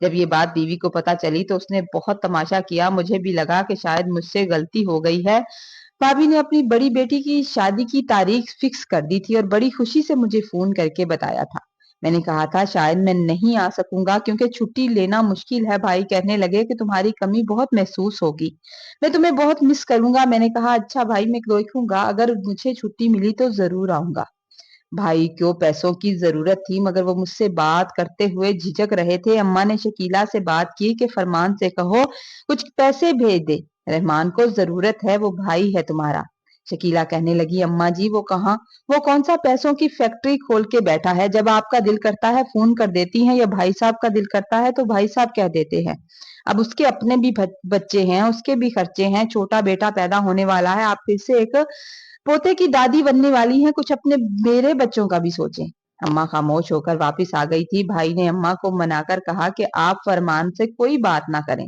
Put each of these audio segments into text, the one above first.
جب یہ بات بیوی کو پتا چلی تو اس نے بہت تماشا کیا. مجھے بھی لگا کہ شاید مجھ سے غلطی ہو گئی ہے. بھابھی نے اپنی بڑی بیٹی کی شادی کی تاریخ فکس کر دی تھی اور بڑی خوشی سے مجھے فون کر کے بتایا تھا. میں نے کہا تھا شاید میں نہیں آ سکوں گا کیونکہ چھٹی لینا مشکل ہے. بھائی کہنے لگے کہ تمہاری کمی بہت محسوس ہوگی, میں تمہیں بہت مس کروں گا. میں نے کہا اچھا بھائی, میں دیکھوں گا, اگر مجھے چھٹی ملی تو ضرور آؤں گا. بھائی کو پیسوں کی ضرورت تھی مگر وہ مجھ سے بات کرتے ہوئے جھجک رہے تھے. اماں نے شکیلا سے بات کی کہ فرمان سے کہو کچھ پیسے بھیج دے, رحمان کو ضرورت ہے, وہ بھائی ہے تمہارا. شکیلا کہنے لگی اماں جی وہ کہاں, وہ کون سا پیسوں کی فیکٹری کھول کے بیٹھا ہے. جب آپ کا دل کرتا ہے فون کر دیتی ہیں, یا بھائی صاحب کا دل کرتا ہے تو بھائی صاحب کہہ دیتے ہیں. اب اس کے اپنے بھی بچے ہیں, اس کے بھی خرچے ہیں, چھوٹا بیٹا پیدا ہونے والا ہے, آپ پھر سے ایک پوتے کی دادی بننے والی ہیں, کچھ اپنے میرے بچوں کا بھی سوچیں. اماں خاموش ہو کر واپس آ گئی تھی. بھائی نے اماں کو منا کر کہا کہ آپ فرمان سے کوئی بات نہ کریں,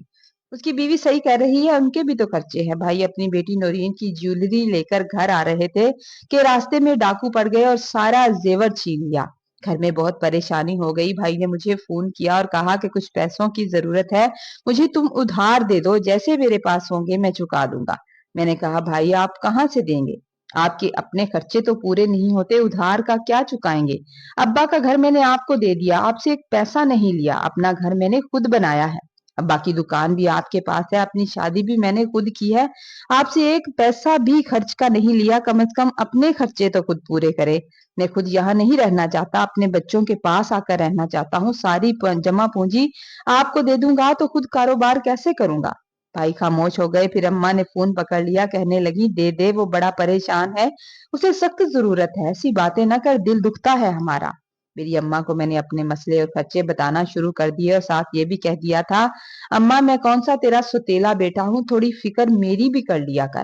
اس کی بیوی صحیح کہہ رہی ہے, ان کے بھی تو خرچے ہیں. بھائی اپنی بیٹی نورین کی جیولری لے کر گھر آ رہے تھے کہ راستے میں ڈاکو پڑ گئے اور سارا زیور چھین لیا. گھر میں بہت پریشانی ہو گئی. بھائی نے مجھے فون کیا اور کہا کہ کچھ پیسوں کی ضرورت ہے, مجھے تم ادھار دے دو, جیسے میرے پاس ہوں گے میں چکا دوں گا. میں نے کہا بھائی آپ کہاں سے دیں گے, آپ کے اپنے خرچے تو پورے نہیں ہوتے, ادھار کا کیا چکائیں گے. ابا کا گھر میں نے آپ کو دے دیا, آپ سے ایک پیسہ نہیں لیا, اپنا گھر میں نے خود بنایا ہے. ابا کی دکان بھی آپ کے پاس ہے, اپنی شادی بھی میں نے خود کی ہے, آپ سے ایک پیسہ بھی خرچ کا نہیں لیا. کم از کم اپنے خرچے تو خود پورے کرے. میں خود یہاں نہیں رہنا چاہتا, اپنے بچوں کے پاس آ کر رہنا چاہتا ہوں. ساری جمع پونجی آپ کو دے دوں گا تو خود کاروبار کیسے کروں گا. بھائی خاموش ہو گئے. پھر اماں نے فون پکڑ لیا, کہنے لگی دے دے, وہ بڑا پریشان ہے, اسے سخت ضرورت ہے, ایسی باتیں نہ کر, دل دکھتا ہے ہمارا. میری اماں کو میں نے اپنے مسئلے اور خرچے بتانا شروع کر دیے, اور ساتھ یہ بھی کہہ دیا تھا اماں میں کون سا تیرا ستیلا بیٹا ہوں, تھوڑی فکر میری بھی کر لیا کر.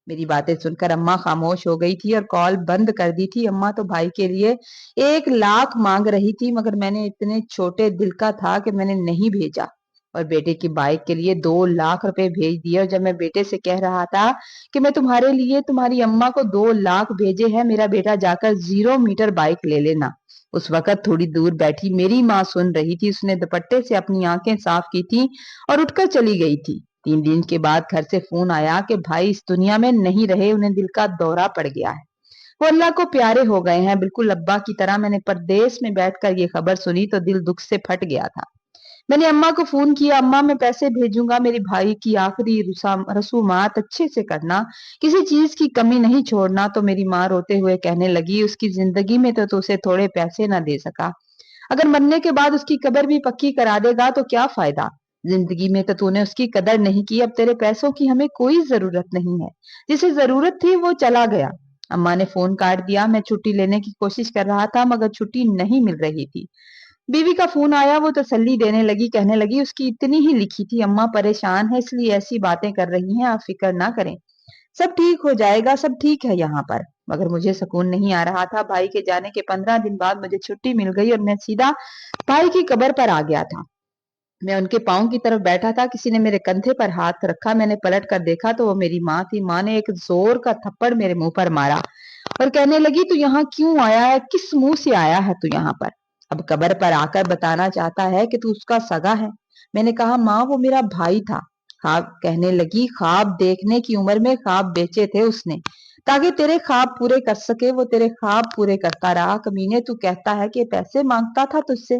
میری باتیں سن کر اماں خاموش ہو گئی تھی اور کال بند کر دی تھی. اماں تو بھائی کے لیے 1 لاکھ مانگ رہی تھی, مگر میں نے اتنے چھوٹے دل کا تھا کہ میں نے نہیں بھیجا, اور بیٹے کی بائک کے لیے 2 لاکھ روپے بھیج دیے. اور جب میں بیٹے سے کہہ رہا تھا کہ میں تمہارے لیے تمہاری اماں کو 2 لاکھ بھیجے ہیں, میرا بیٹا جا کر 0 میٹر بائک لے لینا. اس وقت تھوڑی دور بیٹھی میری ماں سن رہی تھی. اس نے دوپٹے سے اپنی آنکھیں صاف کی تھی اور اٹھ کر چلی گئی تھی. 3 دن کے بعد گھر سے فون آیا کہ بھائی اس دنیا میں نہیں رہے, انہیں دل کا دورہ پڑ گیا ہے, وہ اللہ کو پیارے ہو گئے ہیں, بالکل ابا کی طرح. میں نے پردیس میں بیٹھ کر یہ خبر سنی تو دل دکھ سے پھٹ گیا تھا. میں نے اماں کو فون کیا, اماں میں پیسے بھیجوں گا, میرے بھائی کی آخری رسومات اچھے سے کرنا, کسی چیز کی کمی نہیں چھوڑنا. تو میری ماں روتے ہوئے کہنے لگی اس کی زندگی میں تو اسے تھوڑے پیسے نہ دے سکا, اگر مرنے کے بعد اس کی قبر بھی پکی کرا دے گا تو کیا فائدہ. زندگی میں تو نے اس کی قدر نہیں کی, اب تیرے پیسوں کی ہمیں کوئی ضرورت نہیں ہے, جسے ضرورت تھی وہ چلا گیا. اماں نے فون کاٹ دیا. میں چھٹی لینے کی کوشش کر رہا تھا مگر چھٹی نہیں مل رہی تھی. بیوی کا فون آیا, وہ تسلی دینے لگی, کہنے لگی اس کی اتنی ہی لکھی تھی, اماں پریشان ہے اس لیے ایسی باتیں کر رہی ہیں, آپ فکر نہ کریں, سب ٹھیک ہو جائے گا, سب ٹھیک ہے یہاں پر. مگر مجھے سکون نہیں آ رہا تھا. بھائی کے جانے کے 15 دن بعد مجھے چھٹی مل گئی اور میں سیدھا بھائی کی قبر پر آ گیا تھا. میں ان کے پاؤں کی طرف بیٹھا تھا, کسی نے میرے کندھے پر ہاتھ رکھا. میں نے پلٹ کر دیکھا تو وہ میری ماں تھی. ماں نے ایک زور کا تھپڑ میرے منہ پر مارا اور کہنے لگی تو یہاں کیوں آیا ہے, کس منہ سے آیا ہے تو یہاں پر, اب قبر پر آ کر بتانا چاہتا ہے کہ تو اس کا سگا ہے. میں نے کہا ماں وہ میرا بھائی تھا. خواب, کہنے لگی خواب دیکھنے کی عمر میں خواب بیچے تھے اس نے تاکہ تیرے خواب پورے کر سکے, وہ تیرے خواب پورے کرتا رہا. کمینے تو کہتا ہے کہ پیسے مانگتا تھا تجھ سے.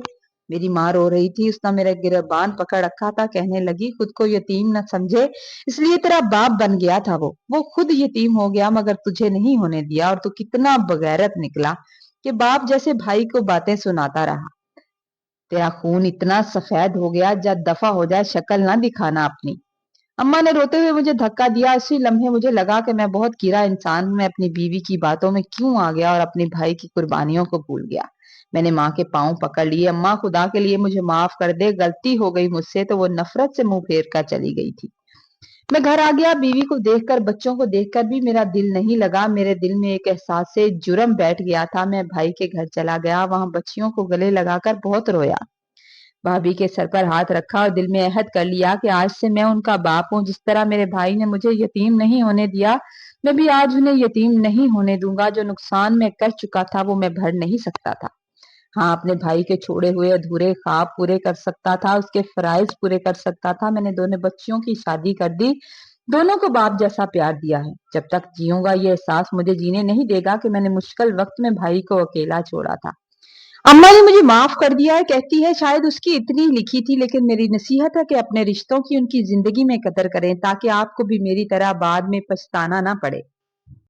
میری ماں رو رہی تھی, اس نے میرا گریبان پکڑ رکھا تھا. کہنے لگی خود کو یتیم نہ سمجھے, اس لیے تیرا باپ بن گیا تھا, وہ خود یتیم ہو گیا مگر تجھے نہیں ہونے دیا. اور تو کتنا بغیرت نکلا کہ باپ جیسے بھائی کو باتیں سناتا رہا. تیرا خون اتنا سفید ہو گیا, جب دفع ہو جائے شکل نہ دکھانا اپنی. اماں نے روتے ہوئے مجھے دھکا دیا. اسی لمحے مجھے لگا کہ میں بہت کیڑا انسان ہوں, میں اپنی بیوی کی باتوں میں کیوں آ گیا اور اپنے بھائی کی قربانیوں کو بھول گیا. میں نے ماں کے پاؤں پکڑ لیے, اماں خدا کے لیے مجھے معاف کر دے, غلطی ہو گئی مجھ سے. تو وہ نفرت سے منہ پھیر کر چلی گئی تھی. میں گھر آ گیا. بیوی کو دیکھ کر, بچوں کو دیکھ کر بھی میرا دل نہیں لگا. میرے دل میں ایک احساس سے جرم بیٹھ گیا تھا. میں بھائی کے گھر چلا گیا, وہاں بچیوں کو گلے لگا کر بہت رویا. بھابھی کے سر پر ہاتھ رکھا اور دل میں عہد کر لیا کہ آج سے میں ان کا باپ ہوں. جس طرح میرے بھائی نے مجھے یتیم نہیں ہونے دیا, میں بھی آج انہیں یتیم نہیں ہونے دوں گا. جو نقصان میں کر چکا تھا وہ میں بھر نہیں سکتا تھا. ہاں اپنے بھائی کے چھوڑے ہوئے ادھورے خواب پورے کر سکتا تھا، اس کے فرائض پورے کر سکتا تھا۔ میں نے دونوں بچیوں کی شادی کر دی، دونوں کو باپ جیسا پیار دیا ہے۔ جب تک جیوں گا یہ احساس مجھے جینے نہیں دے گا کہ میں نے مشکل وقت میں بھائی کو اکیلا چھوڑا تھا۔ اماں نے مجھے معاف کر دیا ہے، کہتی ہے شاید اس کی اتنی لکھی تھی، لیکن میری نصیحت ہے کہ اپنے رشتوں کی ان کی زندگی میں قدر کریں تاکہ آپ کو بھی میری طرح بعد میں پچھتانا نہ پڑے۔